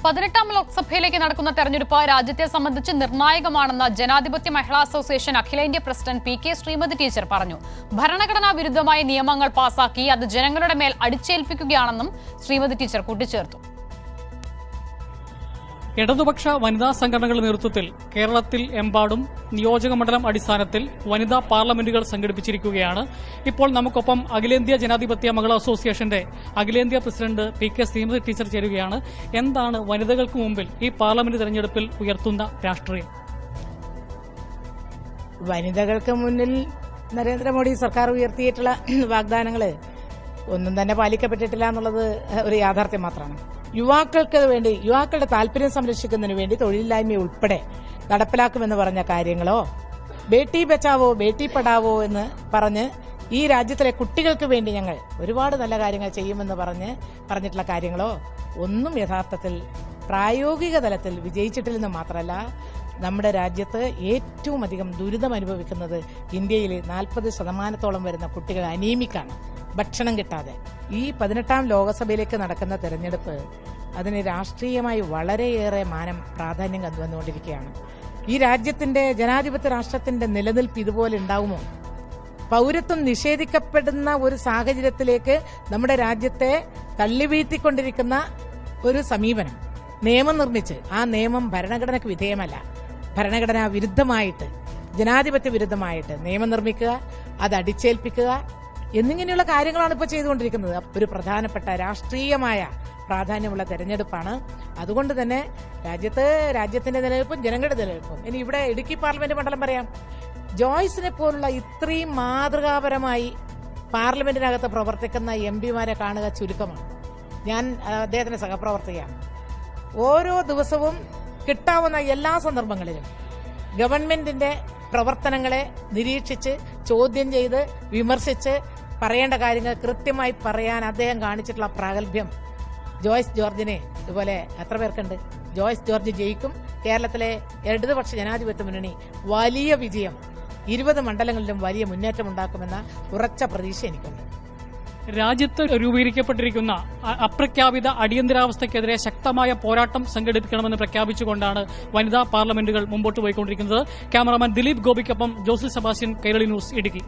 18ാം ലോക്സഭയിലേക്ക് നടക്കുന്ന തെരഞ്ഞെടുപ്പ് രാജ്യത്തെ സംബന്ധിച്ച് നിർണായകമാണെന്ന് ജനാധിപത്യ മഹിളാ അസോസിയേഷൻ അഖിലേന്ത്യാ പ്രസിഡന്റ് പി.കെ. ശ്രീമതി ടീച്ചർ പറഞ്ഞു. ഭരണഘടനാ വിരുദ്ധമായ നിയമങ്ങൾ പാസാക്കി അത് ജനങ്ങളുടെ മേൽ അടിച്ചേൽപ്പിക്കുകയാണെന്നും ശ്രീമതി ടീച്ചർ കൂട്ടിച്ചേർത്തു. ഇടതുപക്ഷ വനിതാ സംഘടനകളുടെ നേതൃത്വത്തിൽ കേരളത്തിൽ എമ്പാടും നിയോജക മണ്ഡലം അടിസ്ഥാനത്തിൽ വനിതാ പാർലമെന്റുകൾ സംഘടിപ്പിച്ചിരിക്കുകയാണ്. ഇപ്പോൾ നമുക്കൊപ്പം അഖിലേന്ത്യാ ജനാധിപത്യ മഹിളാ അസോസിയേഷന്റെ അഖിലേന്ത്യാ പ്രസിഡന്റ് പി.കെ. ശ്രീമതി ടീച്ചർ ചേരുകയാണ്. എന്താണ് വനിതകൾക്ക് മുമ്പിൽ ഈ പാർലമെന്റ് തെരഞ്ഞെടുപ്പിൽ ഉയർത്തുന്ന രാഷ്ട്രീയം? വനിതകൾക്ക് മുന്നിൽ നരേന്ദ്രമോദി സർക്കാർ ഉയർത്തിയിട്ടുള്ള വാഗ്ദാനങ്ങൾ ഒന്നും തന്നെ പാലിക്കപ്പെട്ടിട്ടില്ല എന്നുള്ളത് ഒരു യാഥാർത്ഥ്യം മാത്രമാണ്. യുവാക്കൾക്ക് വേണ്ടി, യുവാക്കളുടെ താല്പര്യം സംരക്ഷിക്കുന്നതിന് വേണ്ടി തൊഴിലില്ലായ്മ ഉൾപ്പെടെ നടപ്പിലാക്കുമെന്ന് പറഞ്ഞ കാര്യങ്ങളോ, ബേട്ടി ബച്ചാവോ ബേട്ടി പഠാവോ എന്ന് പറഞ്ഞ് ഈ രാജ്യത്തിലെ കുട്ടികൾക്ക് വേണ്ടി ഞങ്ങൾ ഒരുപാട് നല്ല കാര്യങ്ങൾ ചെയ്യുമെന്ന് പറഞ്ഞിട്ടുള്ള കാര്യങ്ങളോ ഒന്നും യഥാർത്ഥത്തിൽ പ്രായോഗിക തലത്തിൽ വിജയിച്ചിട്ടില്ലെന്ന് മാത്രമല്ല, നമ്മുടെ രാജ്യത്ത് ഏറ്റവും അധികം ദുരിതം അനുഭവിക്കുന്നത് ഇന്ത്യയിൽ 40% വരുന്ന കുട്ടികൾ അനീമിക്കാണ്, ഭക്ഷണം കിട്ടാതെ. ഈ 18ാം ലോകസഭയിലേക്ക് നടക്കുന്ന തെരഞ്ഞെടുപ്പ് അതിന് രാഷ്ട്രീയമായി വളരെയേറെ പ്രാധാന്യം വന്നുകൊണ്ടിരിക്കുകയാണ്. ഈ രാജ്യത്തിന്റെ ജനാധിപത്യ രാഷ്ട്രത്തിന്റെ നിലനിൽപ്പ് ഇതുപോലെ ഉണ്ടാവുമോ? പൗരത്വം നിഷേധിക്കപ്പെടുന്ന ഒരു സാഹചര്യത്തിലേക്ക് നമ്മുടെ രാജ്യത്തെ തള്ളിവീഴ്ത്തിക്കൊണ്ടിരിക്കുന്ന ഒരു സമീപനം, നിയമം നിർമ്മിച്ച് ആ നിയമം ഭരണഘടനയ്ക്ക് വിധേയമല്ല, ഭരണഘടനാ വിരുദ്ധമായിട്ട്, ജനാധിപത്യ വിരുദ്ധമായിട്ട് നിയമം നിർമ്മിക്കുക, അത് അടിച്ചേൽപ്പിക്കുക എന്നിങ്ങനെയുള്ള കാര്യങ്ങളാണ് ഇപ്പോൾ ചെയ്തുകൊണ്ടിരിക്കുന്നത്. ഒരു പ്രധാനപ്പെട്ട രാഷ്ട്രീയമായ പ്രാധാന്യമുള്ള തെരഞ്ഞെടുപ്പാണ്. അതുകൊണ്ട് തന്നെ രാജ്യത്തിന്റെ നിലനിൽപ്പും ജനങ്ങളുടെ നിലനിൽപ്പും. ഇനി ഇവിടെ ഇടുക്കി പാർലമെന്റ് മണ്ഡലം പറയാം. ജോയ്സിനെ പോലുള്ള ഇത്രയും മാതൃകാപരമായി പാർലമെന്റിനകത്ത് പ്രവർത്തിക്കുന്ന എംപിമാരെ കാണുക ചുരുക്കമാണ്. ഞാൻ അദ്ദേഹത്തിന്റെ സഹപ്രവർത്തകയാണ്. ഓരോ ദിവസവും കിട്ടാവുന്ന എല്ലാ സന്ദർഭങ്ങളിലും ഗവൺമെന്റിന്റെ പ്രവർത്തനങ്ങളെ നിരീക്ഷിച്ച്, ചോദ്യം ചെയ്ത്, വിമർശിച്ച് പറയേണ്ട കാര്യങ്ങൾ കൃത്യമായി പറയാൻ അദ്ദേഹം കാണിച്ചിട്ടുള്ള പ്രാഗൽഭ്യം ജോയ്സ് ജോർജിനെ ഇതുപോലെ എത്ര പേർക്കുണ്ട്? ജോയ്സ് ജോർജ് ജയിക്കും. കേരളത്തിലെ ഇടതുപക്ഷ ജനാധിപത്യ മുന്നണി വലിയ വിജയം, 20 മണ്ഡലങ്ങളിലും വലിയ മുന്നേറ്റം ഉണ്ടാക്കുമെന്ന ഉറച്ച പ്രതീക്ഷ എനിക്കുണ്ട്. രാജ്യത്ത് രൂപീകരിക്കപ്പെട്ടിരിക്കുന്ന അപ്രഖ്യാപിത അടിയന്തരാവസ്ഥയ്ക്കെതിരെ ശക്തമായ പോരാട്ടം സംഘടിപ്പിക്കണമെന്ന് പ്രഖ്യാപിച്ചുകൊണ്ടാണ് വനിതാ പാർലമെന്റുകൾ മുമ്പോട്ട് പോയിക്കൊണ്ടിരിക്കുന്നത്. ക്യാമറാമാൻ ദിലീപ് ഗോപിക്കൊപ്പം ജോസിൽ സെബാസ്റ്റ്യൻ, കൈരളി ന്യൂസ്, ഇടുക്കി.